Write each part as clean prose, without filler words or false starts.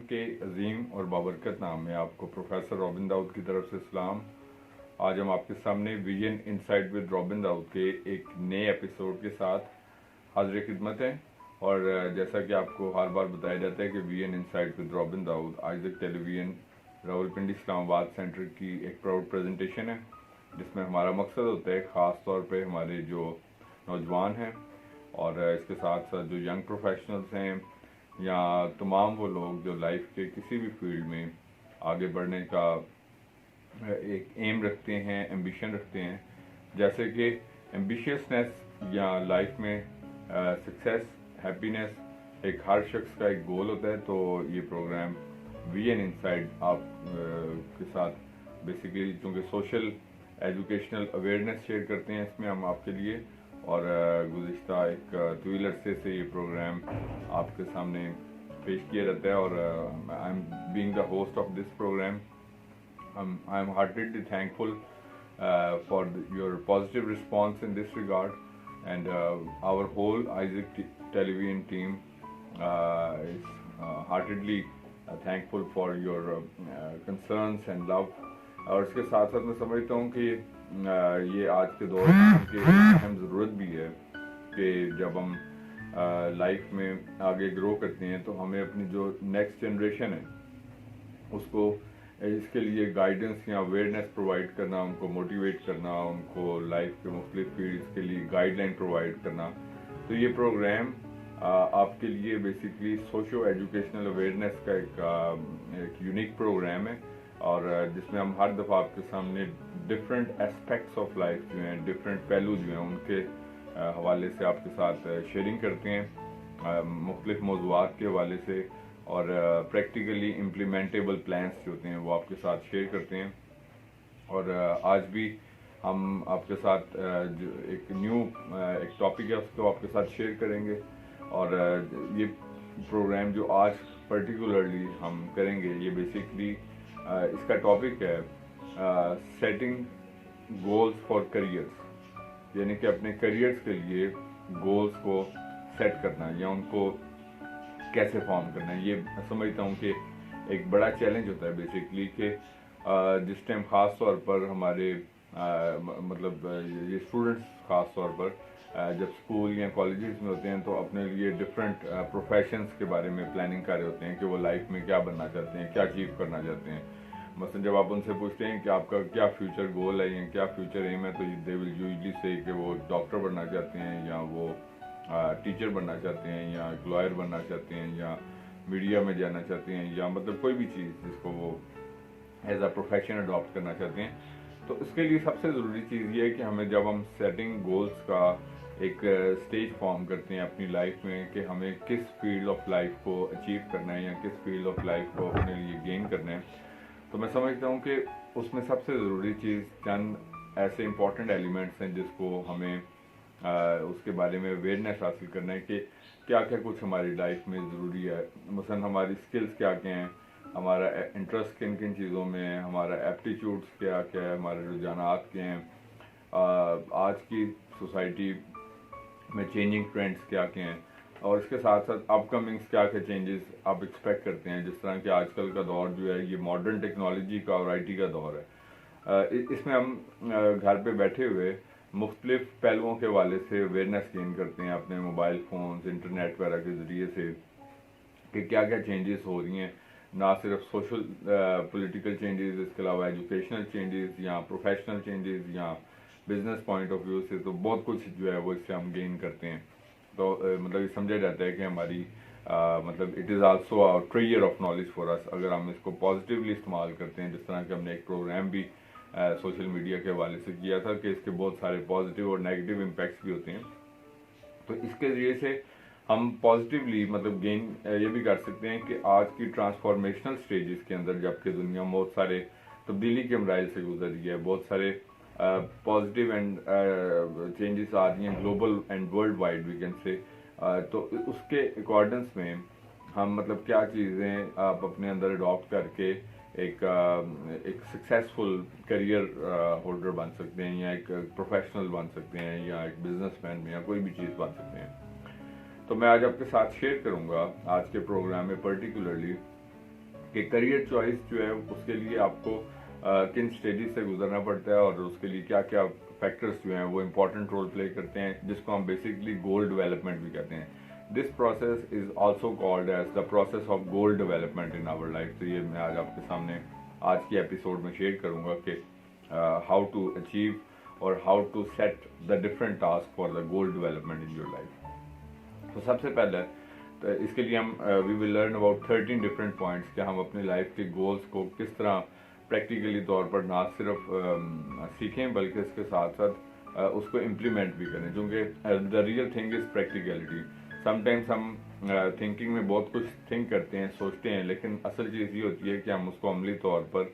के अजीम और बाबरकत नाम में आपको प्रोफेसर रॉबिन दाऊद की तरफ से सलाम। आज हम आपके सामने Vision insight with Robin Dawood के एक नए एपिसोड के साथ हाजिर खिदमत हैं। और जैसा कि आपको हर बार बताया जाता है कि vision insight with Robin Dawood Isaac television Rawalpindi Islamabad centre की एक प्राउड प्रेजेंटेशन है, जिसमें हमारा मकसद होता है ख़ास तौर पे हमारे जो नौजवान हैं और इसके साथ साथ जो यंग प्रोफेशनल्स हैं या तमाम वो लोग जो लाइफ के किसी भी फील्ड में आगे बढ़ने का एक एम रखते हैं, एम्बिशन रखते हैं, जैसे कि एम्बिशियसनेस या लाइफ में सक्सेस, हैप्पीनेस एक हर शख्स का एक गोल होता है। तो ये प्रोग्राम विजन इनसाइड आप के साथ बेसिकली चूँकि सोशल एजुकेशनल अवेयरनेस शेयर करते हैं इसमें हम आपके लिए, और गुज़िश्ता एक तवील अरसे से ये प्रोग्राम आपके सामने पेश किया जाता है। और I am being the host of this programme, I am heartedly thankful for your positive response in this regard, and our whole Isaac television team is heartedly thankful for your concerns and love. और इसके साथ साथ मैं समझता हूँ कि ये आज के दौर में की अहम ज़रूरत भी है कि जब हम लाइफ में आगे ग्रो करते हैं तो हमें अपनी जो नेक्स्ट जनरेशन है उसको इसके लिए गाइडेंस या अवेयरनेस प्रोवाइड करना, उनको मोटिवेट करना, उनको लाइफ के मुख्तलिफ फील्ड्स के लिए गाइडलाइन प्रोवाइड करना। तो ये प्रोग्राम आपके लिए बेसिकली सोशो एजुकेशनल अवेयरनेस का एक यूनिक प्रोग्राम है, और जिसमें हम हर दफ़ा आपके सामने डिफरेंट एस्पेक्ट्स ऑफ लाइफ जो हैं, डिफरेंट पहलू जो हैं उनके हवाले से आपके साथ शेयरिंग करते हैं, मुख्तलिफ मौज़ूआत के हवाले से, और प्रैक्टिकली इम्प्लीमेंटेबल प्लान्स जो होते हैं वो आपके साथ शेयर करते हैं। और आज भी हम आपके साथ जो एक न्यू एक टॉपिक है उसको आपके साथ शेयर करेंगे। और ये प्रोग्राम जो आज पर्टिकुलरली हम करेंगे ये बेसिकली इसका टॉपिक है सेटिंग गोल्स फॉर करियर्स, यानी कि अपने करियर्स के लिए गोल्स को सेट करना या उनको कैसे फॉर्म करना है। ये समझता हूँ कि एक बड़ा चैलेंज होता है बेसिकली कि जिस टाइम ख़ास तौर पर हमारे मतलब ये स्टूडेंट्स ख़ास तौर पर जब स्कूल या कॉलेजेस में होते हैं तो अपने लिए डिफरेंट प्रोफेशंस के बारे में प्लानिंग कर रहे होते हैं कि वो लाइफ में क्या बनना चाहते हैं, क्या अचीव करना चाहते हैं। मसलन जब आप उनसे पूछते हैं कि आपका क्या फ्यूचर गोल है या क्या फ्यूचर एम है, तो दे विल यूजली से कि वो डॉक्टर बनना चाहते हैं या वो टीचर बनना चाहते हैं या लॉयर बनना चाहते हैं या मीडिया में जाना चाहते हैं या मतलब कोई भी चीज़ जिसको वो एज अ प्रोफेशन अडॉप्ट करना चाहते हैं। तो इसके लिए सबसे ज़रूरी चीज़ ये है कि हमें जब हम सेटिंग गोल्स का एक स्टेज फॉर्म करते हैं अपनी लाइफ में कि हमें किस फील्ड ऑफ लाइफ को अचीव करना है या किस फील्ड ऑफ लाइफ को अपने लिए गेन करना है, तो मैं समझता हूँ कि उसमें सबसे ज़रूरी चीज़ चंद ऐसे इंपॉर्टेंट एलिमेंट्स हैं जिसको हमें उसके बारे में अवेयरनेस हासिल करना है कि क्या क्या कुछ हमारी लाइफ में ज़रूरी है। मसलन हमारी स्किल्स क्या क्या हैं, हमारा इंटरेस्ट किन किन चीज़ों में है, हमारा एप्टीट्यूड्स क्या क्या है, हमारे रुझानात क्या हैं, आज की सोसाइटी में चेंजिंग ट्रेंड्स क्या क्या हैं, और इसके साथ साथ अपकमिंग्स क्या क्या चेंजेस आप एक्सपेक्ट करते हैं। जिस तरह कि आजकल का दौर जो है ये मॉडर्न टेक्नोलॉजी का और आईटी का दौर है, इसमें हम घर पे बैठे हुए मुख्तलिफ पहलुओं के हवाले से अवेयरनेस गेन करते हैं अपने मोबाइल फ़ोन्स, इंटरनेट वगैरह के ज़रिए से कि क्या क्या चेंजेस हो रही हैं, ना सिर्फ सोशल पॉलिटिकल चेंजेस, इसके अलावा एजुकेशनल चेंजेस या प्रोफेशनल चेंजेस या बिजनेस पॉइंट ऑफ व्यू से, तो बहुत कुछ जो है वो इससे हम गेन करते हैं। तो मतलब ये समझा जाता है कि हमारी मतलब it is also a treasure of knowledge for us अगर हम इसको पॉजिटिवली इस्तेमाल करते हैं। जिस तरह कि हमने एक प्रोग्राम भी सोशल मीडिया के हवाले से किया था कि इसके बहुत सारे पॉजिटिव और नेगेटिव इम्पैक्ट्स भी होते हैं। तो इसके ज़रिए से हम पॉजिटिवली मतलब गेन ये भी कर सकते हैं कि आज की ट्रांसफॉर्मेशनल स्टेजेस के अंदर जबकि दुनिया बहुत सारे तब्दीली के मराइल से गुजर रही है, बहुत सारे पॉजिटिव एंड चेंजेस आ रही हैं global and world wide we can say, तो उसके अकॉर्डेंस में हम मतलब क्या चीज़ें आप अपने अंदर अडॉप्ट करके एक सक्सेसफुल करियर होल्डर बन सकते हैं या एक प्रोफेशनल बन सकते हैं या एक बिजनेसमैन में या कोई भी चीज़ बन सकते हैं। तो मैं आज आपके साथ शेयर करूंगा आज के प्रोग्राम में पर्टिकुलरली کہ کریئر چوائس جو ہے اس کے لیے آپ کو کن اسٹیجز سے گزرنا پڑتا ہے اور اس کے لیے کیا کیا فیکٹرز جو ہیں وہ امپورٹنٹ رول پلے کرتے ہیں، جس کو ہم بیسکلی گول ڈیولپمنٹ بھی کہتے ہیں. This process is also called as the process of goal development in our life. تو یہ میں آج آپ کے سامنے آج کی ایپیسوڈ میں شیئر کروں گا کہ ہاؤ ٹو اچیو اور how to set the different task for the goal development in your life. تو سب سے پہلے تو اس کے لیے ہم we will learn about 13 different points کہ ہم اپنی لائف کے گولس کو کس طرح پریکٹیکلی طور پر نہ صرف سیکھیں بلکہ اس کے ساتھ ساتھ اس کو امپلیمنٹ بھی کریں، کیونکہ the real thing is practicality. Some times ہم تھنکنگ میں بہت کچھ تھنک کرتے ہیں، سوچتے ہیں، لیکن اصل چیز یہ ہوتی ہے کہ ہم اس کو عملی طور پر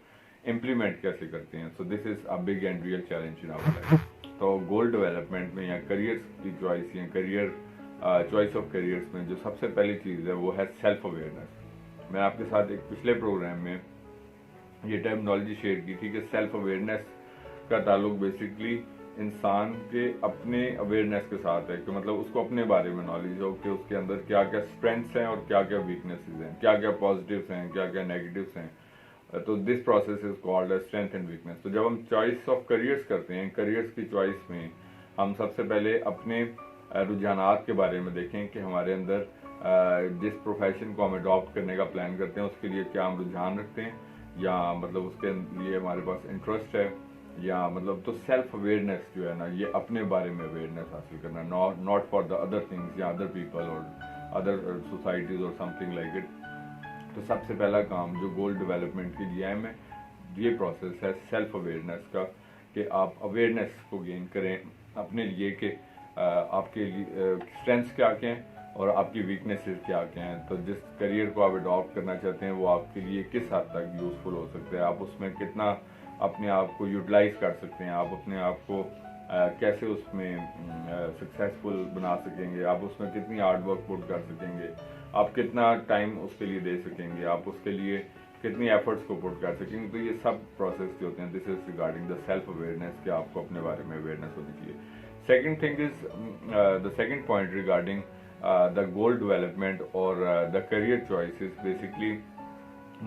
امپلیمنٹ کیسے کرتے ہیں. So this is a big and real challenge in our life. تو گول ڈیولپمنٹ میں یا کریئر کی چوائس یا کریئر چوائس آف کریئرس میں جو سب سے پہلی چیز ہے وہ ہے سیلف اویئرنیس. میں آپ کے ساتھ ایک پچھلے پروگرام میں یہ ٹرمنالوجی شیئر کی تھی کہ سیلف اویئرنیس کا تعلق بیسکلی انسان کے اپنے اویئرنیس کے ساتھ ہے، کہ مطلب اس کو اپنے بارے میں نالج ہو کہ اس کے اندر کیا کیا اسٹرینگس ہیں اور کیا کیا ویکنیسز ہیں، کیا کیا پازیٹیوس ہیں، کیا کیا نیگیٹیوس ہیں. تو دس process is called strength and weakness. تو جب ہم چوائس آف کریئرس کرتے ہیں، کریئرس کی چوائس میں ہم سب سے پہلے اپنے رجحانات کے بارے میں دیکھیں کہ ہمارے اندر جس پروفیشن کو ہم اڈاپٹ کرنے کا پلان کرتے ہیں اس کے لیے کیا ہم رجحان رکھتے ہیں، یا مطلب اس کے لیے ہمارے پاس انٹرسٹ ہے، یا مطلب تو سیلف اویئرنیس جو ہے نا، یہ اپنے بارے میں اویئرنیس حاصل کرنا، not for the other things یا ادر پیپل اور ادر سوسائٹیز اور سم تھنگ لائک اٹ. تو سب سے پہلا کام جو گول ڈیولپمنٹ کے لیے ہے یہ پروسیس ہے سیلف اویئرنیس کا، کہ آپ اویئرنیس کو گین کریں اپنے لیے کہ آپ کے لیے اسٹرینگس کیا کیا ہیں اور آپ کی ویکنیسز کیا کیا ہیں. تو جس کریئر کو آپ اڈاپٹ کرنا چاہتے ہیں وہ آپ کے لیے کس حد تک یوزفل ہو سکتا ہے، آپ اس میں کتنا اپنے آپ کو یوٹیلائز کر سکتے ہیں، آپ اپنے آپ کو کیسے اس میں سکسیزفل بنا سکیں گے، آپ اس میں کتنی ہارڈ ورک پٹ کر سکیں گے، آپ کتنا ٹائم اس کے لیے دے سکیں گے، آپ اس کے لیے کتنی ایفرٹس کو پٹ کر سکیں گے. تو یہ سب پروسیس جو ہوتے ہیں this is regarding the self awareness کہ آپ کو اپنے بارے میں اویئرنیس ہونی چاہیے. Second thing is the second point regarding the goal development or the career choice is basically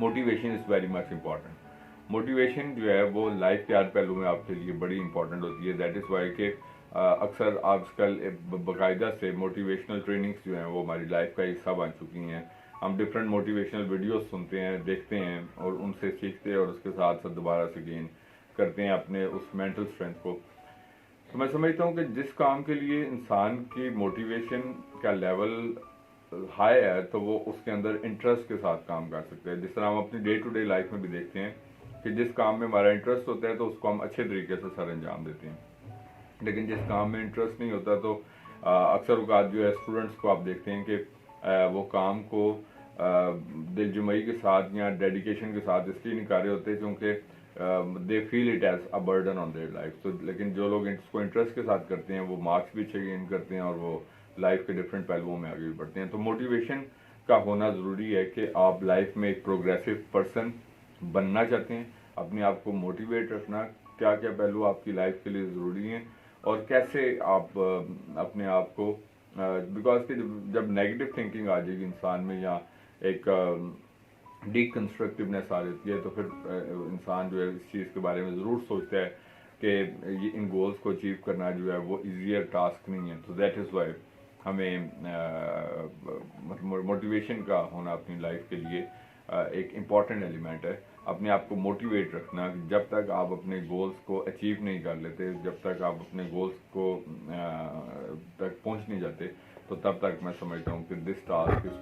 motivation is very much important. Motivation جو ہے وہ لائف کے ہر پہلو میں آپ کے لیے بڑی امپورٹنٹ ہوتی ہے. دیٹ از وائی کہ اکثر آج کل باقاعدہ سے موٹیویشنل ٹریننگس جو ہیں وہ ہماری لائف کا حصہ بن چکی ہیں. ہم ڈفرینٹ موٹیویشنل ویڈیوز سنتے ہیں، دیکھتے ہیں اور ان سے سیکھتے ہیں اور اس کے ساتھ ساتھ دوبارہ سے گین کرتے ہیں اپنے اس مینٹل اسٹرینتھ کو. تو میں سمجھتا ہوں کہ جس کام کے لیے انسان کی موٹیویشن کا لیول ہائی ہے تو وہ اس کے اندر انٹرسٹ کے ساتھ کام کر سکتے ہیں. جس طرح ہم اپنی ڈے ٹو ڈے لائف میں بھی دیکھتے ہیں کہ جس کام میں ہمارا انٹرسٹ ہوتا ہے تو اس کو ہم اچھے طریقے سے سر انجام دیتے ہیں، لیکن جس کام میں انٹرسٹ نہیں ہوتا تو اکثر اوقات جو ہے اسٹوڈنٹس کو آپ دیکھتے ہیں کہ وہ کام کو دل جمعی کے ساتھ یا ڈیڈیکیشن کے ساتھ اس لیے نہیں کر رہے ہوتے کیونکہ they feel it as a burden on their life. تو لیکن جو لوگ اس کو انٹرسٹ کے ساتھ کرتے ہیں وہ مارکس بھی اچھے گین کرتے ہیں اور وہ لائف کے ڈفرینٹ پہلوؤں میں آگے بھی بڑھتے ہیں. تو موٹیویشن کا ہونا ضروری ہے کہ آپ لائف میں ایک پروگریسو پرسن بننا چاہتے ہیں، اپنے آپ کو موٹیویٹ رکھنا، کیا کیا پہلو آپ کی لائف کے لیے ضروری ہیں اور کیسے آپ اپنے آپ کو بیکاز کہ جب نیگیٹو تھنکنگ آ جائے گی انسان میں یا ایک ڈی کنسٹرکٹیونیس آ جاتی ہے تو پھر انسان جو ہے اس چیز کے بارے میں ضرور سوچتا ہے کہ یہ ان گولز کو اچیو کرنا جو ہے وہ ایزیئر ٹاسک نہیں ہے. تو دیٹ از وائی ہمیں موٹیویشن کا ہونا اپنی لائف کے لیے ایک امپورٹنٹ ایلیمنٹ ہے. اپنے آپ کو موٹیویٹ رکھنا، جب تک آپ اپنے گولز کو اچیو نہیں کر لیتے، جب تک آپ اپنے گولز کو تک پہنچ نہیں جاتے تو تب تک میں سمجھتا ہوں کہ دس task is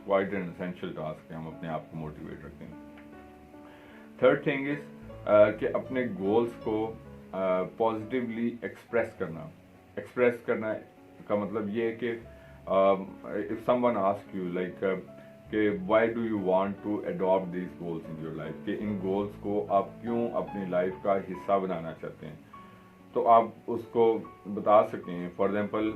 quite an essential task کہ ہم اپنے آپ کو موٹیویٹ رکھیں. تھرڈ تھنگ از کہ اپنے گولز کو پازیٹیولی ایکسپریس کرنا کا مطلب یہ ہے کہ if someone asks you like کہ why do you want to adapt these goals in your life, کہ ان گولس کو آپ کیوں اپنی لائف کا حصہ بنانا چاہتے ہیں، تو آپ اس کو بتا سکیں. For example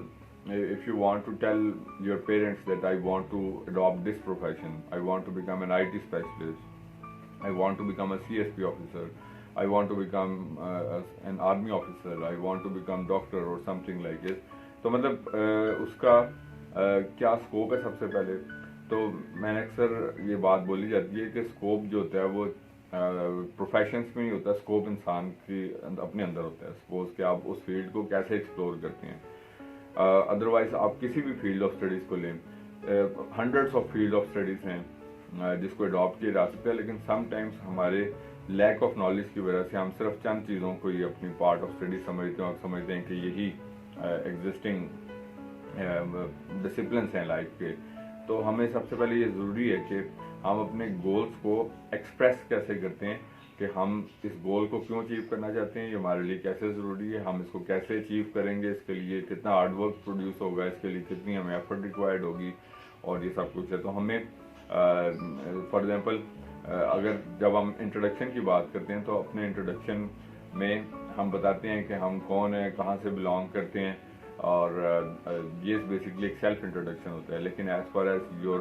if you want to tell your parents that I want to adopt this profession, I want to become an IT specialist, I want to become a CSP officer, I want to become an army officer, I want to become doctor or something like this. تو مطلب اس کا کیا scope ہے سب سے پہلے. تو میں نے اکثر یہ بات بولی جاتی ہے کہ اسکوپ جو ہوتا ہے وہ پروفیشنس میں ہی ہوتا ہے، اسکوپ انسان کی اپنے اندر ہوتا ہے. سپوز کہ آپ اس فیلڈ کو کیسے ایکسپلور کرتے ہیں. ادروائز آپ کسی بھی فیلڈ آف اسٹڈیز کو لیں، hundreds of field of studies ہیں جس کو اڈاپٹ کیا جا سکتا ہے، لیکن سم ٹائمس ہمارے لیک آف نالج کی وجہ سے ہم صرف چند چیزوں کو ہی اپنی پارٹ آف اسٹڈی سمجھتے ہیں اور سمجھتے ہیں کہ یہی ایگزسٹنگ ڈسپلنس ہیں لائف کے. تو ہمیں سب سے پہلے یہ ضروری ہے کہ ہم اپنے گولز کو ایکسپریس کیسے کرتے ہیں، کہ ہم اس گول کو کیوں اچیو کرنا چاہتے ہیں، یہ ہمارے لیے کیسے ضروری ہے، ہم اس کو کیسے اچیو کریں گے، اس کے لیے کتنا ہارڈ ورک پروڈیوس ہوگا، اس کے لیے کتنی ہمیں ایفرٹ ریکوائرڈ ہوگی، اور یہ سب کچھ ہے. تو ہمیں فار ایگزامپل اگر جب ہم انٹروڈکشن کی بات کرتے ہیں تو اپنے انٹروڈکشن میں ہم بتاتے ہیں کہ ہم کون ہیں، کہاں سے بلانگ کرتے ہیں، اور یہ بیسکلی ایک سیلف انٹروڈکشن ہوتا ہے. لیکن as far as your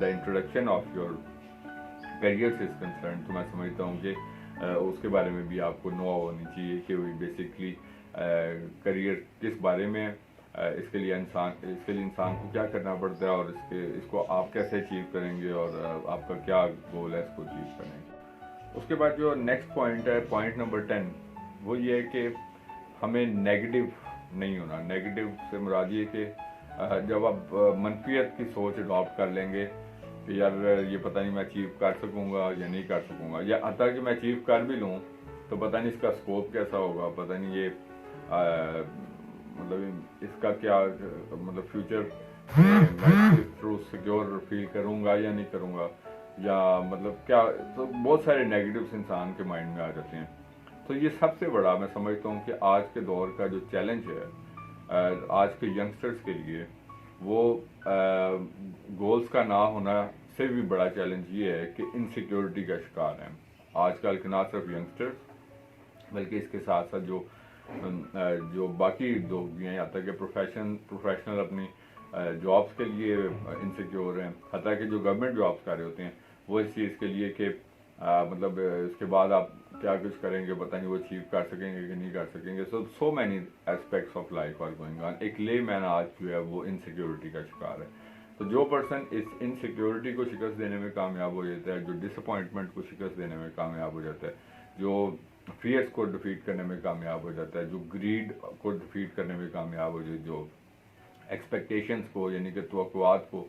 the introduction of your career is concern, تو میں سمجھتا ہوں کہ اس کے بارے میں بھی آپ کو نو ہونی چاہیے کہ بیسکلی کیریئر کس بارے میں ہے، اس کے لیے انسان کو کیا کرنا پڑتا ہے، اور اس کو آپ کیسے اچیو کریں گے، اور آپ کا کیا گول ہے اس کو اچیو کرنے کا. اس کے بعد جو نیکسٹ پوائنٹ ہے، پوائنٹ نمبر 10، وہ یہ ہے کہ ہمیں نیگیٹو نہیں ہونا. نیگیٹو سے مراد یہ کہ جب آپ منفیت کی سوچ اڈاپٹ کر لیں گے کہ یار یہ پتہ نہیں میں اچیو کر سکوں گا یا نہیں کر سکوں گا، یا حتیٰ کہ میں اچیو کر بھی لوں تو پتہ نہیں اس کا اسکوپ کیسا ہوگا، پتہ نہیں یہ مطلب اس کا کیا مطلب فیوچر میں سیکیور فیل کروں گا یا نہیں کروں گا، یا مطلب کیا. تو بہت سارے نیگیٹوز انسان کے مائنڈ میں آ جاتے ہیں. تو یہ سب سے بڑا میں سمجھتا ہوں کہ آج کے دور کا جو چیلنج ہے آج کے ینگسٹرز کے لیے، وہ گولز کا نہ ہونا سے بھی بڑا چیلنج یہ ہے کہ انسیکیورٹی کا شکار ہیں آج کل کے، نہ صرف ینگسٹرز بلکہ اس کے ساتھ ساتھ جو باقی لوگ بھی ہیں، حتیٰ کہ پروفیشنل اپنی جابس کے لیے انسیکیور ہیں، حتیٰ کہ جو گورنمنٹ جابس کر رہے ہوتے ہیں وہ اس چیز کے لیے کہ مطلب اس کے بعد آپ کیا کچھ کریں گے، پتہ نہیں وہ اچیو کر سکیں گے کہ نہیں کر سکیں گے. So many aspects of life are going on. ایک لے مین آج جو ہے وہ انسیکیورٹی کا شکار ہے. تو جو پرسن اس انسیکیورٹی کو شکست دینے میں کامیاب ہو جاتا ہے، جو ڈس اپوائنٹمنٹ کو شکست دینے میں کامیاب ہو جاتا ہے، جو فیئرس کو ڈیفیٹ کرنے میں کامیاب ہو جاتا ہے، جو گریڈ کو ڈیفیٹ کرنے میں کامیاب ہو جاتا ہے، جو ایکسپیکٹیشنس کو یعنی کہ توقعات کو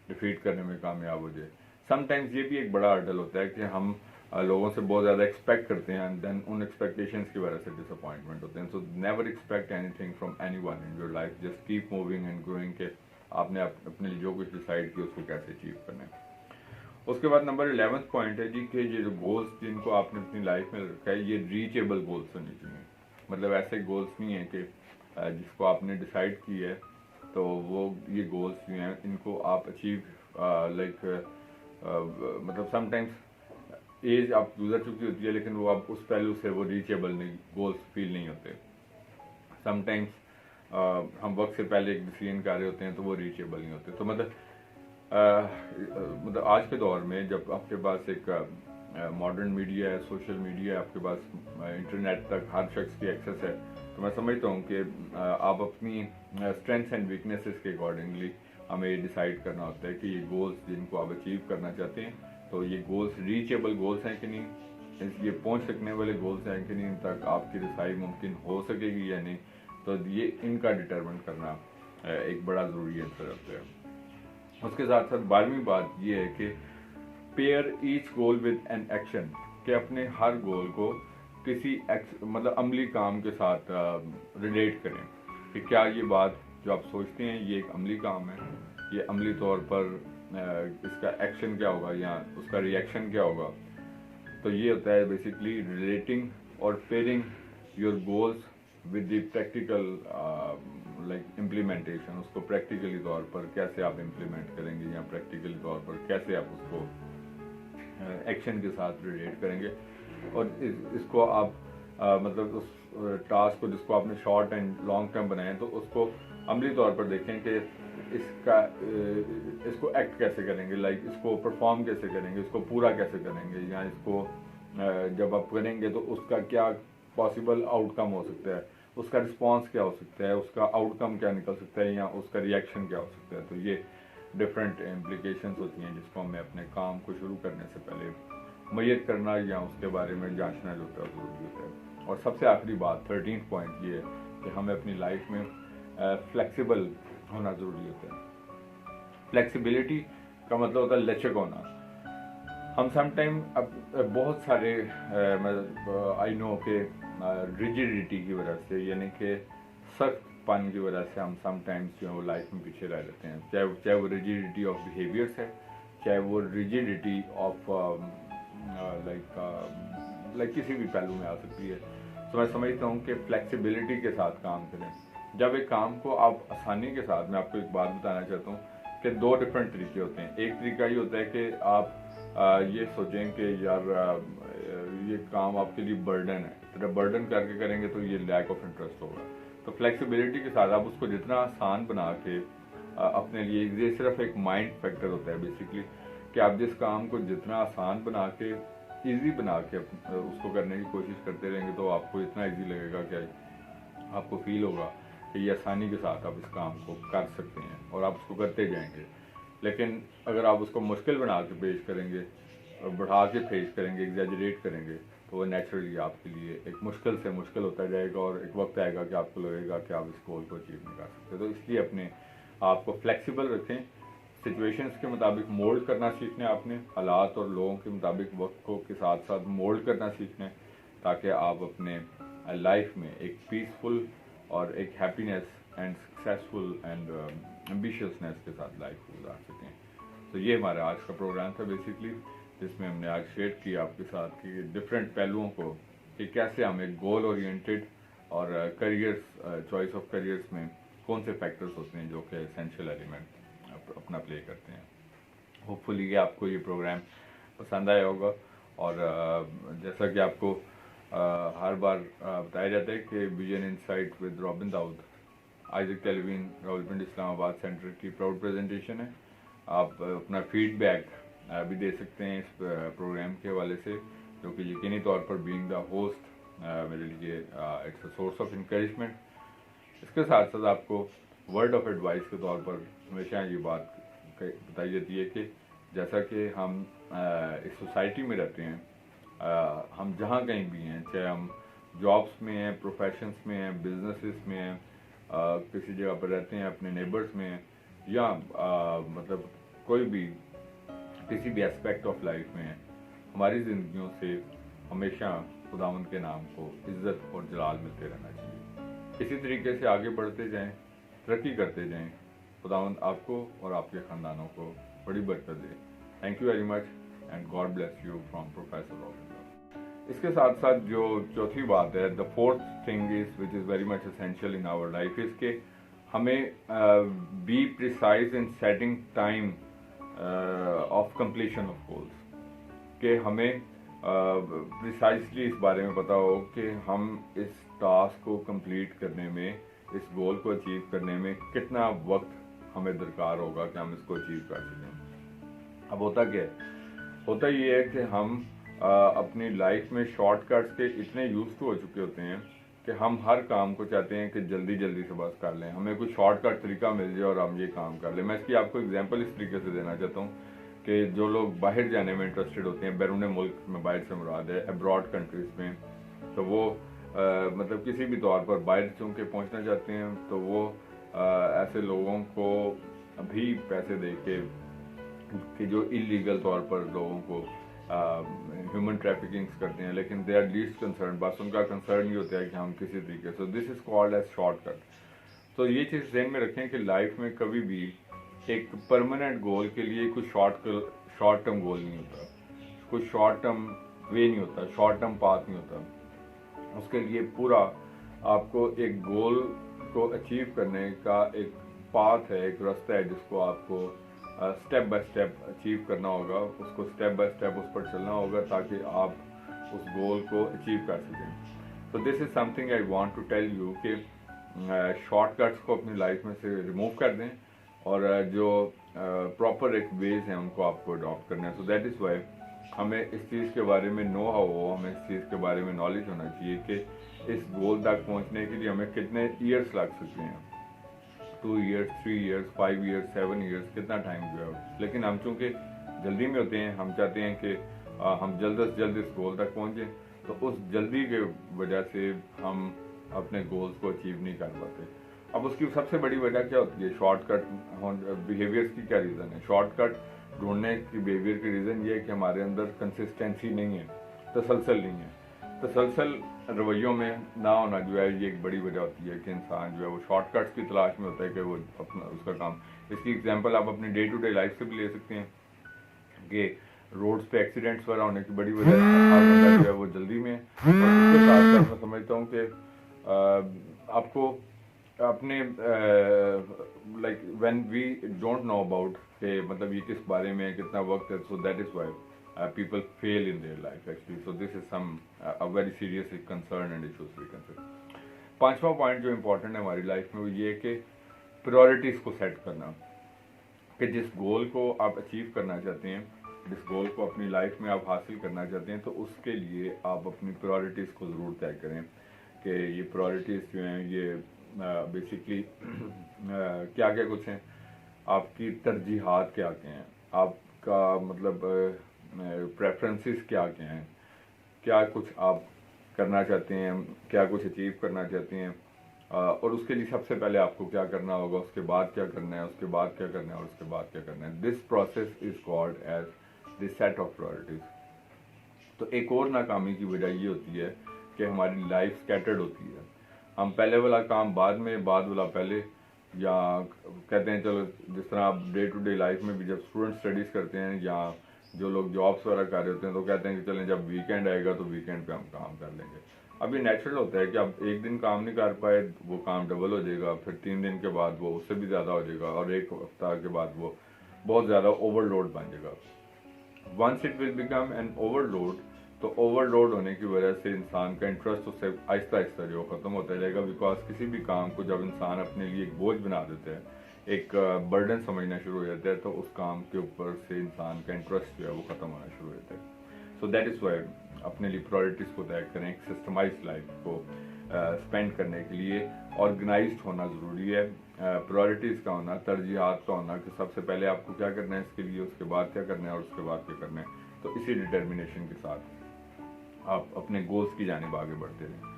ڈیفیٹ کرنے میں کامیاب ہو جائے. سم ٹائمز یہ بھی ایک بڑا ہرڈل ہوتا ہے کہ ہم لوگوں سے بہت زیادہ ایکسپیکٹ کرتے ہیں، اینڈ دین ان ایکسپیکٹیشنس کی وجہ سے ڈس اپوائنٹمنٹ ہوتے ہیں. So never expect any thing from any one in your life, just keep moving and growing, کہ آپ نے اپنے لیے جو کچھ ڈیسائڈ کیا اس کو کیسے اچیو کرنا ہے. اس کے بعد نمبر 11 پوائنٹ ہے جی کہ یہ جو گولس جن کو آپ نے اپنی لائف میں رکھا ہے یہ ریچیبل گولس ہونے چاہیے. مطلب ایسے گولس نہیں ہیں کہ جس کو آپ نے ڈیسائڈ کی ہے تو وہ یہ گولس جو ہیں ان کو آپ اچیو لائک مطلب سم ٹائمس ایج آپ گزر چکی ہوتی ہے لیکن وہ آپ اس پہلو سے وہ ریچیبل نہیں، گولس فیل نہیں ہوتے. سم ٹائمس ہم وقت سے پہلے ایک ڈیسیژن کر رہے ہوتے ہیں تو وہ ریچیبل نہیں ہوتے. تو مطلب آج کے دور میں جب آپ کے پاس ایک ماڈرن میڈیا ہے، سوشل میڈیا ہے، آپ کے پاس انٹرنیٹ تک ہر شخص کی ایکسیس ہے، تو میں سمجھتا ہوں کہ آپ اپنی اسٹرینتھس اینڈ ویکنیسز کے اکارڈنگلی ہمیں یہ ڈیسائیڈ کرنا ہوتا ہے کہ یہ گولس جن کو آپ اچیو کرنا چاہتے ہیں تو یہ گولس ریچیبل گولس ہیں کہ نہیں، یہ پہنچ سکنے والے گولس ہیں کہ نہیں، ان تک آپ کی رسائی ممکن ہو سکے گی یا نہیں. تو یہ ان کا ڈٹرمن کرنا ایک بڑا ضروری ہے. اس کے ساتھ ساتھ 12ویں بات یہ ہے کہ pair each goal with an action, کہ اپنے ہر گول کو کسی مطلب عملی کام کے ساتھ ریلیٹ کریں کہ کیا یہ بات جو آپ سوچتے ہیں یہ ایک عملی کام ہے، یہ عملی طور پر اس کا ایکشن کیا ہوگا یا اس کا ری ایکشن کیا ہوگا. تو یہ ہوتا ہے بیسکلی ریلیٹنگ اور pairing your goals with the practical like implementation. اس کو پریکٹیکلی طور پر کیسے آپ امپلیمنٹ کریں گے یا پریکٹیکلی طور پر کیسے آپ اس کو ایکشن کے ساتھ ریلیٹ کریں گے، اور اس کو آپ مطلب اس ٹاسک کو جس کو آپ نے شارٹ اینڈ لانگ ٹرم بنائے تو اس کو عملی طور پر دیکھیں کہ اس کو ایکٹ کیسے کریں گے، لائک اس کو پرفارم کیسے کریں گے، اس کو پورا کیسے کریں گے، یا اس کو جب آپ کریں گے تو اس کا کیا پاسبل آؤٹ کم ہو سکتا ہے، اس کا رسپانس کیا ہو سکتا ہے، اس کا آؤٹ کم کیا نکل سکتا ہے یا اس کا ری ایکشن کیا ہو سکتا ہے. تو یہ डिफरेंट इम्प्लीकेशंस होती हैं जिसको हमें अपने काम को शुरू करने से पहले मुय्यत करना या उसके बारे में जांचना जो होता है ज़रूरी होता है। और सबसे आखिरी बात 13th पॉइंट ये है कि हमें अपनी लाइफ में फ्लेक्सिबल होना ज़रूरी होता है। फ्लेक्सिबिलिटी का मतलब होता है लचक होना। हम समटाइम अब बहुत सारे आई नो के रिजिडिटी की वजह से, यानी कि सख्त पन की वजह से हम समटाइम्स जो है वो लाइफ में पीछे रह जाते हैं, चाहे वो रिजिडिटी ऑफ बिहेवियर्स है, चाहे वो रिजिडिटी ऑफ लाइक किसी भी पहलू में आ सकती है। तो मैं समझता हूँ कि फ्लेक्सिबिलिटी के साथ काम करें। जब एक काम को आप आसानी के साथ, मैं आपको एक बात बताना चाहता हूँ कि दो डिफरेंट तरीके होते हैं। एक तरीका ये होता है कि आप ये सोचें कि यार ये काम आपके लिए बर्डन है, तो बर्डन करके करेंगे तो ये लैक ऑफ इंटरेस्ट होगा। तो फ्लेक्सिबिलिटी के साथ आप उसको जितना आसान बना के अपने लिए, ये सिर्फ एक माइंड फैक्टर होता है बेसिकली, कि आप जिस काम को जितना आसान बना के, ईजी बना के उसको करने की कोशिश करते रहेंगे तो आपको इतना ईजी लगेगा कि आपको फील होगा कि ये आसानी के साथ आप इस काम को कर सकते हैं और आप उसको करते जाएंगे। लेकिन अगर आप उसको मुश्किल बना के पेश करेंगे, बढ़ा के पेश करेंगे, एग्जैजरेट करेंगे, तो वो नेचुरली आपके लिए एक मुश्किल से मुश्किल होता जाएगा और एक वक्त आएगा कि आपको लगेगा कि आप इस गोल को अचीव नहीं कर सकते। तो इसलिए अपने आप को फ्लेक्सिबल रखें, सिचुएशंस के मुताबिक मोल्ड करना सीखना है आपने, हालात और लोगों के मुताबिक वक्त को के साथ साथ मोल्ड करना सीखना है, ताकि आप अपने लाइफ में एक पीसफुल और एक हैप्पीनेस एंड सक्सेसफुल एंड एम्बिशियसनेस के साथ लाइफ को गुजार सकें। तो ये हमारा आज का प्रोग्राम था बेसिकली, जिसमें हमने आज शेयर किया आपके साथ कि डिफरेंट पहलुओं को, कि कैसे हम एक गोल ओरिएंटेड और करियर्स, चॉइस ऑफ करियर्स में कौन से फैक्टर्स होते हैं जो कि एसेंशियल एलिमेंट अपना प्ले करते हैं। होपफुली कि आपको ये प्रोग्राम पसंद आया होगा। और जैसा कि आपको हर बार बताया जाता है कि vision insight with Robin Dawood Isaac टेलवीन रावलपिंडी इस्लामाबाद सेंटर की प्राउड प्रेजेंटेशन है। आप अपना फीडबैक भी दे सकते हैं इस प्रोग्राम के हवाले से, जो कि यकीनी तौर पर बीइंग द होस्ट मेरे लिए it's a source of encouragement. इसके साथ साथ आपको वर्ड ऑफ एडवाइस के तौर पर हमेशा ये बात बताई जाती है कि जैसा कि हम इस सोसाइटी में रहते हैं, हम जहाँ कहीं भी हैं, चाहे हम जॉब्स में हैं, प्रोफेशंस में हैं, बिजनेसेस में हैं, किसी जगह पर रहते हैं, अपने नेबर्स में हैं, या मतलब कोई भी किसी भी एस्पेक्ट ऑफ लाइफ में, हमारी ज़िंदगियों से हमेशा खुदावंद के नाम को इज़्ज़त और जलाल मिलते रहना चाहिए। इसी तरीके से आगे बढ़ते जाएं, तरक्की करते जाएं। खुदावंद आपको और आपके ख़ानदानों को बड़ी बरकत दे। Thank you very much and God bless you from professor Robin. इसके साथ साथ जो चौथी बात है, the fourth thing is which is very much essential in our life, is के हमें be precise in setting time of completion of goals, कि हमें प्रिसाइसली इस बारे में पता हो कि हम इस टास्क को कंप्लीट करने में, इस गोल को अचीव करने में कितना वक्त हमें दरकार होगा कि हम इसको अचीव कर सकें। अब होता क्या है, होता ये है कि हम अपनी लाइफ में शॉर्टकट्स के इतने यूज टू हो चुके होते हैं कि हम हर काम को चाहते हैं कि जल्दी जल्दी से बस कर लें, हमें कोई शॉर्टकट तरीका मिल जाए और हम ये काम कर लें। मैं इसकी आपको एग्जांपल इस तरीके से देना चाहता हूँ कि जो लोग बाहर जाने में इंटरेस्टेड होते हैं, बैरून मुल्क में बाहर से मुराद है अब्रॉड कंट्रीज़ में, तो वो मतलब किसी भी तौर पर बाहर चूँकि पहुँचना चाहते हैं, तो वो ऐसे लोगों को भी पैसे दे के कि जो इलीगल तौर पर लोगों को ह्यूमन ट्रैफिकिंग्स करते हैं, लेकिन दे आर लीस्ट कंसर्न, बस उनका कंसर्न ये होता है कि हम किसी तरीके से, this is called as shortcut. तो ये चीज़ ध्यान में रखें कि लाइफ में कभी भी एक परमानेंट गोल के लिए कोई शॉर्ट टर्म गोल नहीं होता, कोई शॉर्ट टर्म वे नहीं होता, शॉर्ट टर्म पाथ नहीं होता। उसके लिए पूरा आपको एक गोल को अचीव करने का एक पाथ है, एक रास्ता है जिसको आपको स्टेप बाय स्टेप अचीव करना होगा, उसको स्टेप बाय स्टेप उस पर चलना होगा ताकि आप उस गोल को अचीव कर सकें। तो this is something I want to tell you कि शॉर्टकट्स को अपनी लाइफ में से रिमूव कर दें और जो प्रॉपर एक वेज हैं उनको आपको अडॉप्ट करना है। सो दैट इज़ वाई हमें इस चीज़ के बारे में नो हाउ हो, हमें इस चीज़ के बारे में नॉलेज होना चाहिए कि इस गोल तक पहुंचने के लिए हमें कितने ईयर्स लग सकते हैं। 2 years, 3 years, 5 years, 7 years, कितना टाइम जो है। लेकिन हम चूँकि जल्दी में होते हैं, हम चाहते हैं कि हम जल्द से जल्द इस गोल तक पहुँचें, तो उस जल्दी के वजह से हम अपने गोल्स को अचीव नहीं कर पाते। अब उसकी सबसे बड़ी वजह क्या होती है? शॉर्टकट बिहेवियर्स की क्या रीज़न है? शॉर्टकट ढूंढने की बिहेवियर की रीज़न ये है कि हमारे अंदर कंसिस्टेंसी नहीं है, तसलसल नहीं है। तसलसल रवैयों में ना होना जो है ये एक बड़ी वजह होती है कि इंसान जो है वो शॉर्टकट्स की तलाश में होता है कि वो अपना उसका काम। इसकी एग्जांपल आप अपनी डे टू डे लाइफ से भी ले सकते हैं कि रोड्स पे एक्सीडेंट्स वगैरह होने की बड़ी वजह हर बंदा जो है वो जल्दी में है। और इसके साथ साथ मैं समझता हूँ कि आपको अपने like when we don't know about कि मतलब ये किस बारे में कितना वक्त है, so that is why people fail in their life actually. So this is some a very serious concern and issues we can say. पांचवा पॉइंट जो इम्पोर्टेंट है हमारी लाइफ में वो ये है कि प्रायोरिटीज़ को सेट करना, कि जिस गोल को आप अचीव करना चाहते हैं, जिस गोल को अपनी लाइफ में आप हासिल करना चाहते हैं, तो उसके लिए आप अपनी प्रायोरिटीज़ को ज़रूर तय करें कि ये प्रायोरिटीज़ जो हैं ये बेसिकली क्या क्या कुछ हैं, आपकी तरजीहात क्या क्या हैं, आपका मतलब प्रेफरेंसेस क्या क्या हैं, क्या कुछ आप करना चाहते हैं, क्या कुछ अचीव करना चाहते हैं, और उसके लिए सबसे पहले आपको क्या करना होगा, उसके बाद क्या करना है, उसके बाद क्या करना है और उसके बाद क्या करना है। This process is called as the set of priorities. तो एक और नाकामी की वजह ये होती है कि हमारी लाइफ स्कैटर्ड होती है। हम पहले वाला काम बाद में, बाद वाला पहले, या कहते हैं चलो जिस तरह आप डे टू डे लाइफ में भी जब स्टूडेंट स्टडीज़ करते हैं या जो लोग जॉब्स वगैरह कर रहे होते हैं तो कहते हैं कि चलें जब वीकेंड आएगा तो वीकेंड पे हम काम कर लेंगे। अब ये नेचुरल होता है कि आप एक दिन काम नहीं कर पाए, वो काम डबल हो जाएगा, फिर 3 दिन के बाद वो उससे भी ज़्यादा हो जाएगा और एक हफ्ता के बाद वो बहुत ज़्यादा ओवरलोड बन जाएगा। Once it will become an overload, तो ओवरलोड होने की वजह से इंसान का इंटरेस्ट उससे आहिस्ता आहिस्ता जो ख़त्म होता जाएगा। बिकॉज किसी भी काम को जब इंसान अपने लिए एक बोझ बना देता है, एक बर्डन समझना शुरू हो जाता है, तो उस काम के ऊपर से इंसान का इंटरेस्ट जो है वो ख़त्म होना शुरू हो जाता है। सो दैट इज़ वाई अपने लिए प्रायोरिटीज़ को तय करें। एक सिस्टमाइज्ड लाइफ को स्पेंड करने के लिए ऑर्गेनाइज्ड होना ज़रूरी है। प्रायोरिटीज़ का होना, तरजीहात का होना कि सबसे पहले आपको क्या करना है इसके लिए, उसके बाद क्या करना है और उसके बाद क्या करना है। तो इसी डिटर्मिनेशन के साथ आप अपने गोल्स की जानिब आगे बढ़ते रहें।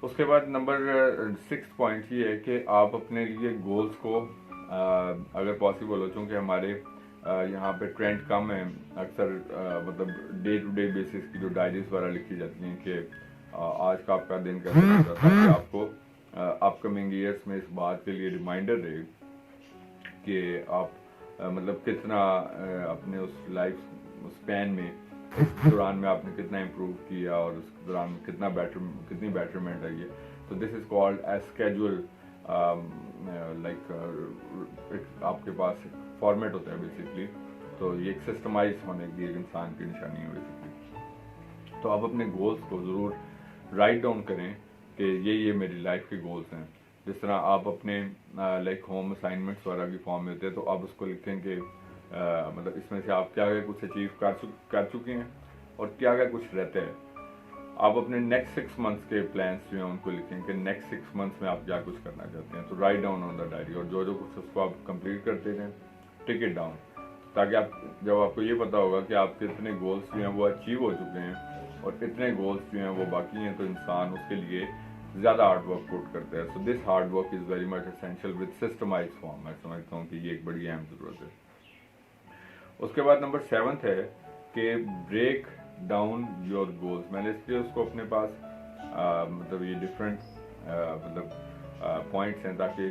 उसके बाद नंबर 6 पॉइंट ये है कि आप अपने लिए गोल्स को अगर पॉसिबल हो, चूँकि हमारे यहाँ पे ट्रेंड कम है, अक्सर मतलब डे टू डे बेसिस की जो डायरीज वगैरह लिखी जाती हैं कि आज का आपका दिन कैसे गुजरा, ताकि आपको अपकमिंग ईयर्स में इस बात के लिए रिमाइंडर रहे कि आप मतलब कितना अपने उस लाइफ स्पैन में इस दौरान में आपने कितना इम्प्रूव किया और उस दौरान कितनी बेटरमेंट आई है। तो this is called as schedule, like आपके पास एक फॉर्मेट होता है बेसिकली। तो ये एक सिस्टमाइज होने की एक इंसान की निशानी है बेसिकली। तो आप अपने गोल्स को ज़रूर राइट डाउन करें कि ये मेरी लाइफ के गोल्स हैं। जिस तरह आप अपने लाइक होम असाइनमेंट्स वगैरह की फॉर्म में होते हैं, तो आप उसको लिखें कि मतलब इसमें से आप क्या क्या कुछ अचीव कर चुके हैं और क्या क्या कुछ रहता है। आप अपने नेक्स्ट 6 मंथ्स के प्लान्स जो हैं उनको लिखें कि नेक्स्ट 6 मंथ्स में आप क्या कुछ करना चाहते हैं। तो write down on the diary, और जो कुछ उसको आप कंप्लीट करते रहें, टिक इट डाउन, ताकि आप जब आपको ये पता होगा कि आपके इतने गोल्स जो हैं वो अचीव हो चुके हैं और इतने गोल्स जो हैं वो बाकी हैं, तो इंसान उसके लिए ज़्यादा हार्ड वर्क पुट करता है। So this hard work is very much essential with systemise form. मैं समझता हूँ कि ये एक बड़ी अहम ज़रूरत है। उसके बाद नंबर 7 है कि ब्रेक डाउन योर गोल्स। मैंने इसलिए उसको अपने पास मतलब ये डिफरेंट मतलब पॉइंट्स हैं ताकि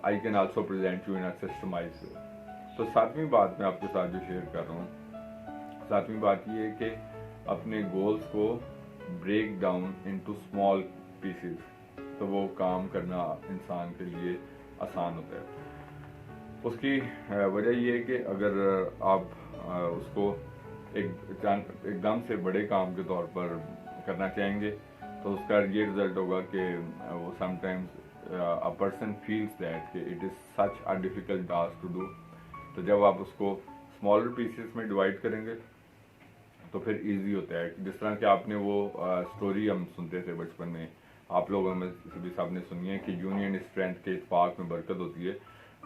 I can also present you in a systemised way. तो 7वीं बात मैं आपके साथ जो शेयर कर रहा हूँ, 7वीं बात ये है कि अपने गोल्स को break down into small pieces, तो वो काम करना इंसान के लिए आसान होता है। उसकी वजह ये है कि अगर आप उसको एकदम से बड़े काम के तौर पर करना चाहेंगे, तो उसका ये रिजल्ट होगा कि वो sometimes a person feels that कि it is such a difficult task to do. तो जब आप उसको स्मॉलर पीसेस में डिवाइड करेंगे तो फिर इजी होता है। जिस तरह कि आपने वो स्टोरी हम सुनते थे बचपन में آپ لوگوں میں سے بھی سب نے سنی ہے کہ یونین اسٹرینتھ کے اتفاق میں برکت ہوتی ہے،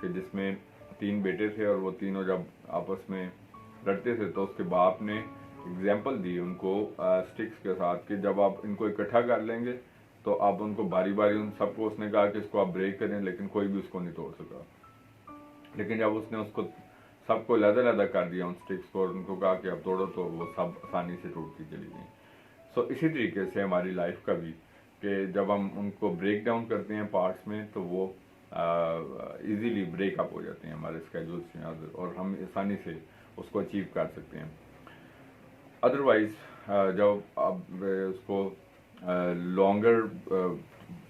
کہ جس میں 3 بیٹے تھے اور وہ تینوں جب آپس میں لڑتے تھے تو اس کے باپ نے اگزامپل دی ان کو سٹکس کے ساتھ کہ جب آپ ان کو اکٹھا کر لیں گے تو آپ ان کو باری باری ان سب کو اس نے کہا کہ اس کو آپ بریک کریں، لیکن کوئی بھی اس کو نہیں توڑ سکا. لیکن جب اس نے اس کو سب کو علیحدہ علیحدہ کر دیا ان سٹکس کو اور ان کو کہا کہ اب توڑو، تو وہ سب آسانی سے ٹوٹتی چلی گئیں. سو اسی طریقے سے ہماری لائف کا بھی، کہ جب ہم ان کو بریک ڈاؤن کرتے ہیں پارٹس میں تو وہ ایزیلی بریک اپ ہو جاتے ہیں ہمارے اسکیجولس میں، اور ہم آسانی سے اس کو اچیو کر سکتے ہیں. ادروائز جب آپ اس کو لانگر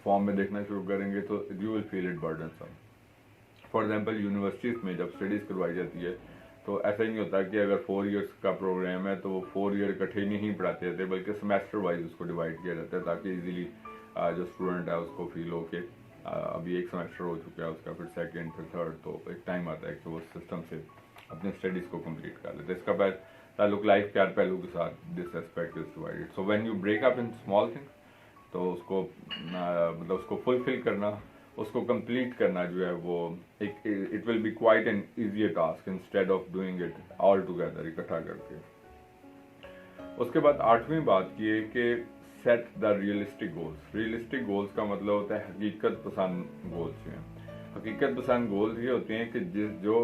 فارم میں دیکھنا شروع کریں گے تو you will feel it burdensome. For example universities میں جب اسٹڈیز کروائی جاتی ہے تو ایسا ہی نہیں ہوتا کہ اگر 4 ایئرس کا پروگرام ہے تو وہ 4 ایئر اکٹھے نہیں پڑھاتے جاتے، بلکہ سیمیسٹر وائز اس کو ڈیوائڈ کیا جاتا ہے تاکہ ایزیلی جو اسٹوڈنٹ ہے اس کو فیل ہو کہ ابھی ایک سیمیسٹر ہو چکا ہے اس کا، پھر سیکنڈ، پھر تھرڈ، تو ایک ٹائم آتا ہے کہ وہ سسٹم سے اپنے اسٹڈیز کو کمپلیٹ کر لیتے. اس کا تعلق لائف کے ہر پہلو کے ساتھ this aspect is divided. So when you break up in small things تو اس کو مطلب اس کو فلفل کرنا، اس کو کمپلیٹ کرنا جو ہے وہ ایک it will be quite an easier task instead of doing it all together اکٹھا کر کے. اس کے بعد 8ویں بات کی ہے کہ set the realistic goals. Realistic goals کا مطلب ہوتا ہے حقیقت پسند گولس جو ہیں. حقیقت پسند گولز یہ ہوتے ہیں کہ جو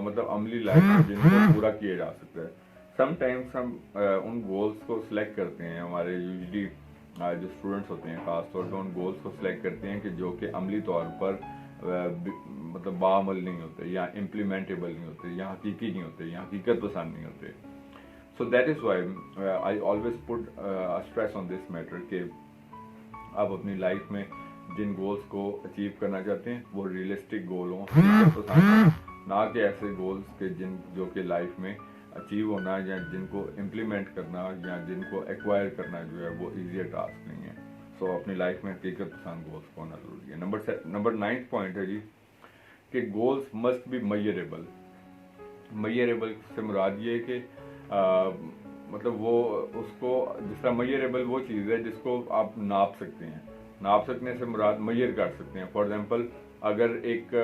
مطلب عملی لائف میں جن کو پورا کیا جا سکتا ہے. سم ٹائمس ہم ان گولز کو سلیکٹ کرتے ہیں، ہمارے یوزلی جو اسٹوڈنٹس ہوتے ہیں خاص طور پہ ان گولز کو سلیکٹ کرتے ہیں کہ جو کہ عملی طور پر مطلب باعمل نہیں ہوتے یا امپلیمنٹیبل نہیں ہوتے یا حقیقی نہیں ہوتے یا حقیقت پسند نہیں ہوتے. So that is why I always put stress on this matter کہ آپ اپنی لائف میں جن گولز کو اچیو کرنا چاہتے ہیں وہ ریئلسٹک گول ہوں، نہ کہ ایسے گولز کے جو کہ لائف میں اچیو ہونا یا جن کو امپلیمنٹ کرنا یا جن کو ایکوائر کرنا جو ہے وہ ایزیئر ٹاسک نہیں ہے. سو اپنی لائف میں حقیقت پسند گولز کو ہونا ضروری ہے. نمبر 9 پوائنٹ ہے جی کہ گولز مسٹ بی میئریبل. میئریبل سے مراد یہ ہے کہ مطلب وہ اس کو جس طرح میئریبل وہ چیز ہے جس کو آپ ناپ سکتے ہیں. ناپ سکنے سے مراد میئر کر سکتے ہیں. فار ایگزامپل اگر ایک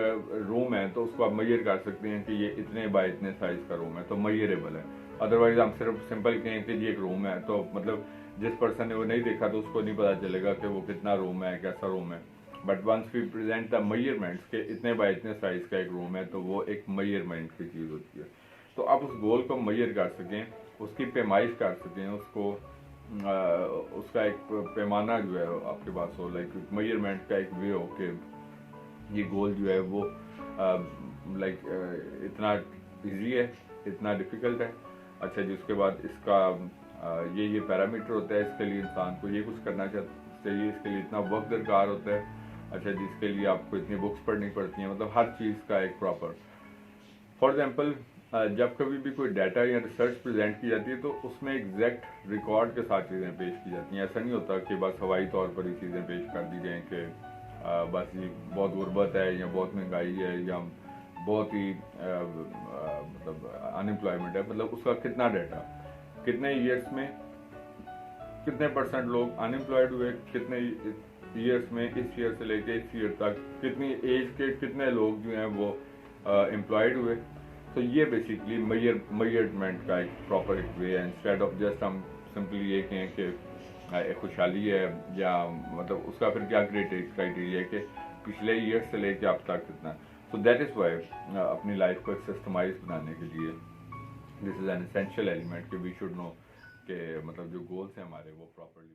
روم ہے تو اس کو آپ میئر کر سکتے ہیں کہ یہ اتنے بائی اتنے سائز کا روم ہے تو میئریبل ہے. ادروائز ہم صرف سمپل کہیں کہ یہ ایک روم ہے تو مطلب جس پرسن نے وہ نہیں دیکھا تو اس کو نہیں پتا چلے گا کہ وہ کتنا روم ہے، کیسا روم ہے. But once we present the measurements کہ اتنے بائی اتنے سائز کا ایک روم ہے تو وہ ایک میئرمنٹ کی چیز ہوتی ہے. تو آپ اس گول کو میئر کر سکیں، اس کی پیمائش کر سکیں، اس کا ایک پیمانہ جو ہے آپ کے پاس ہو، لائک میئرمنٹ کا ایک وے ہو کہ یہ گول جو ہے وہ لائک اتنا ایزی ہے، اتنا ڈیفیکلٹ ہے. اچھا جی، اس کے بعد اس کا یہ پیرامیٹر ہوتا ہے، اس کے لیے انسان کو یہ کچھ کرنا چاہیے، اس کے لیے اتنا وقت درکار ہوتا ہے. اچھا جی، اس کے لیے آپ کو اتنی بکس پڑھنی پڑتی ہیں، مطلب ہر چیز کا ایک پراپر. فار ایگزامپل جب کبھی بھی کوئی ڈیٹا یا ریسرچ پریزنٹ کی جاتی ہے تو اس میں ایگزیکٹ ریکارڈ کے ساتھ چیزیں پیش کی جاتی ہیں. ایسا نہیں ہوتا کہ بس ہوائی طور پر ہی چیزیں پیش کر دی جائیں کہ بس یہ بہت غربت ہے یا بہت مہنگائی ہے یا بہت ہی مطلب انمپلائمنٹ ہے. مطلب اس کا کتنا ڈیٹا، کتنے ایئرس میں کتنے % لوگ انمپلائڈ ہوئے، کتنے ایئرس میں اس ایئر سے لے کے اس ایئر تک کتنی ایج کے کتنے لوگ جو ہیں وہ امپلائڈ ہوئے. تو یہ بیسکلی میئرمنٹ کا ایک پراپر ایک وے ہے، انسٹیڈ آف جسٹ ہم سمپلی یہ کہیں کہ خوشحالی ہے یا مطلب اس کا پھر کیا کرائٹیریا ہے کہ پچھلے ایئر سے لے کے اب تک کتنا. سو دیٹ از وائی اپنی لائف کو ایک سسٹمائز بنانے کے لیے دس از این اسینشیل ایلیمنٹ کہ وی شوڈ نو کہ مطلب جو گولس ہیں ہمارے وہ پراپرلی